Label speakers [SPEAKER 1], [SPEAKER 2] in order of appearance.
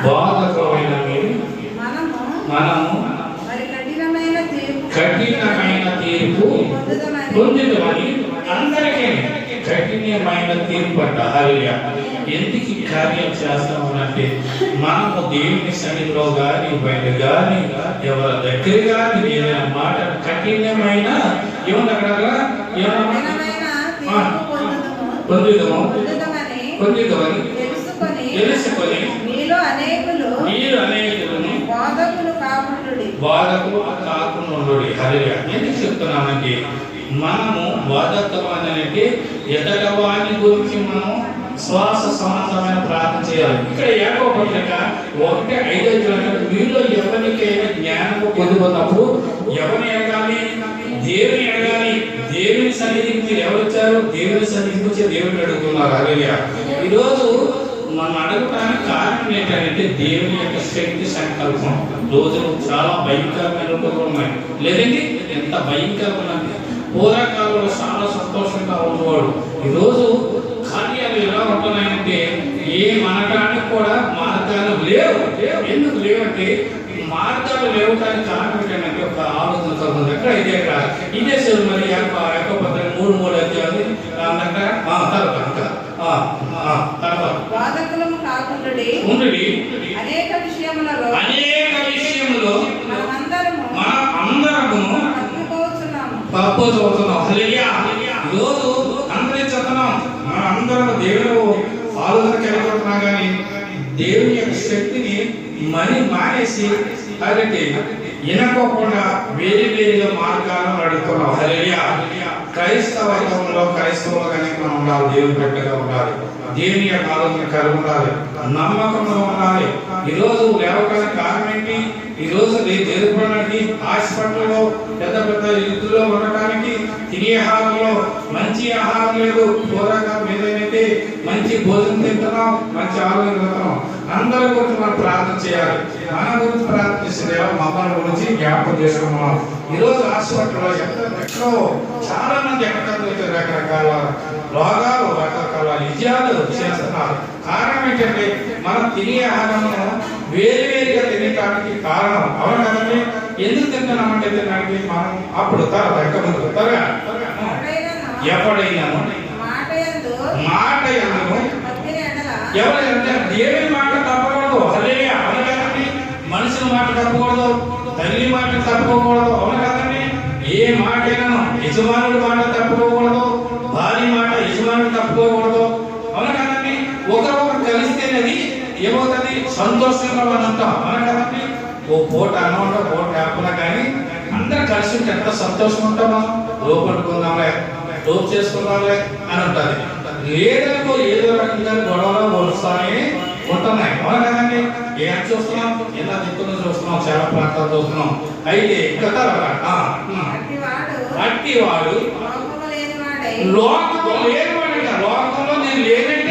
[SPEAKER 1] బాధకమైన మనము కఠినమైన తీర్పు పొందుతామని అందరికీ కఠినమైన తీర్పు అంట. హల్లెలూయా. ఎందుకు కార్యం చేస్తామనంటే మనము దేవుని సన్నిధిలో కానీ బయట కానీ ఎవరి దగ్గర కానీ ఏదైనా మాట కఠినమైన ఏమన్నా అక్కడ పొందుతామని తెలుసుకొని మీలో అనేకులను బాధకులు కాకుండా. హల్లెలూయా. ఎందుకు చెప్తున్నానంటే మనము బాధకం అంటే ఎదగవాని గురించి మనం శ్వాస సంబంధమైన ప్రార్థన చేయాలి. ఇక్కడ యాకోబు పత్రిక 1:5 మీలో ఎవరికైనా జ్ఞానము పొందుకున్నప్పుడు ఎవరిని అడగాలి? దేవుని అడగాలి. దేవుని సన్నిధికి మీరు ఎవరు వచ్చారు? దేవుని సన్నిధికి వచ్చి దేవుని అడుగుతున్నారు. హల్లెలూయా. ఈరోజు మనం అడగడానికి కారణం ఏంటంటే దేవుని యొక్క శక్తి సంకల్పం. రోజులు చాలా భయంకరమైన రోజులు ఉన్నాయి లేదండి. ఎంత భయంకరమైన పూర్వకాలంలో చాలా సంతోషంగా ఉన్నవాడు. ఈరోజు కార్యాలు ఎలా ఉంటున్నాయంటే ఏం అనడానికి కూడా మార్గాలు లేవు. ఎందుకు లేవంటే మార్గాలు లేవడానికి కారణం ఏంటంటే ఒక ఆలోచన కలుగుతుంది. ఎక్కడ ఇదే సేవ మరి యాకోబు పత్రిక 3 అధ్యాయాలు అనేక విషయములో అందరము తప్పు చదువుతున్నాం. హల్లెలూయా. ఈరోజు అందరి చదువుతున్నాం. దేవుడు ఆలోచన కలిగి ఉంటున్నా కానీ దేవుని యొక్క శక్తిని మానేసి కాబట్టి వినకోకుండా వేరుగా మార్గాలను అడుగుతున్నాం. హల్లెలూయా. క్రైస్తవంలో కనుక మనం ఉండాలి, దేవుని బిడ్డగా ఉండాలి, దేవుని యొక్క ఆలోచన కలిగి ఉండాలి, నమ్మకంగా ఉండాలి. ఈరోజు లేవడానికి కారణం ఏంటి? ఈరోజు తెలుపుకోవడానికి హాస్పిటల్లో పెద్ద పెద్ద ఇల్లులో ఉండటానికి తినే ఆహారంలో మంచి ఆహారం లేదు, పూర్వకాలం ఏదైతే మంచి భోజనం తింటున్నాం, మంచి ఆరోగ్యం తింటున్నాం. అందరి గురించి మనం ప్రార్థన చేయాలి. మన గురించి ప్రార్థన చేసే మమ్మల్ని గురించి జ్ఞాపకం చేసుకున్నాం. ఈరోజు హాస్పిటల్లో ఎక్కడో చాలా మంది ఎక్కడికి రకరకాల రోగాలు, రకరకాల విజయాలు చేస్తున్నారు. కారణం ఏంటంటే మనం తినే ఆహారమును వేరుగా తినడానికి కారణం. అవును కదండి. ఎందుకు తింటున్నామంటే తినడానికి మనం అప్పుడు ఎక్కడ త్వరగా ఎప్పుడైనా మాట ఎందుకు ఎవరైనా దేవుని మాట తప్పకూడదు. హల్లెలూయా. అవును కదండి. మనుషుల మాట తప్పకూడదు, తల్లి మాట తప్పకూడదు. అవును కదండి. ఏ మాట అయినా యజమానుడి మాట తప్పుకోకూడదు, భార్య మాట యజమానుడు తప్పుకోకూడదు. అవును కదండి. ఒకరొకరు కలిస్తేనేది ఏమవుతుంది? సంతోషంగా అంటాం. అవును కదండి. ఓ పూట అన్నమాట, పూట లేకుండా కానీ అందరు కలిసి ఉంటే ఎంత సంతోషం ఉంటామో. లోపడుకుందాంలే, లోపు చేసుకుందాంలే అని ఉంటుంది. లేదనుకో ఏదో రకంగా గొడవలు వరుస్తానే ఉంటున్నాయి. అవును కదండి. ఏం చూస్తున్నాం? ఎలా దిక్కులు చూస్తున్నాం, చాలా ప్రాంతాలు చూస్తున్నాం. అయితే ఇంకా అట్టివాడు లోకంలో లేనివాడు, లోకంలో నేను లేని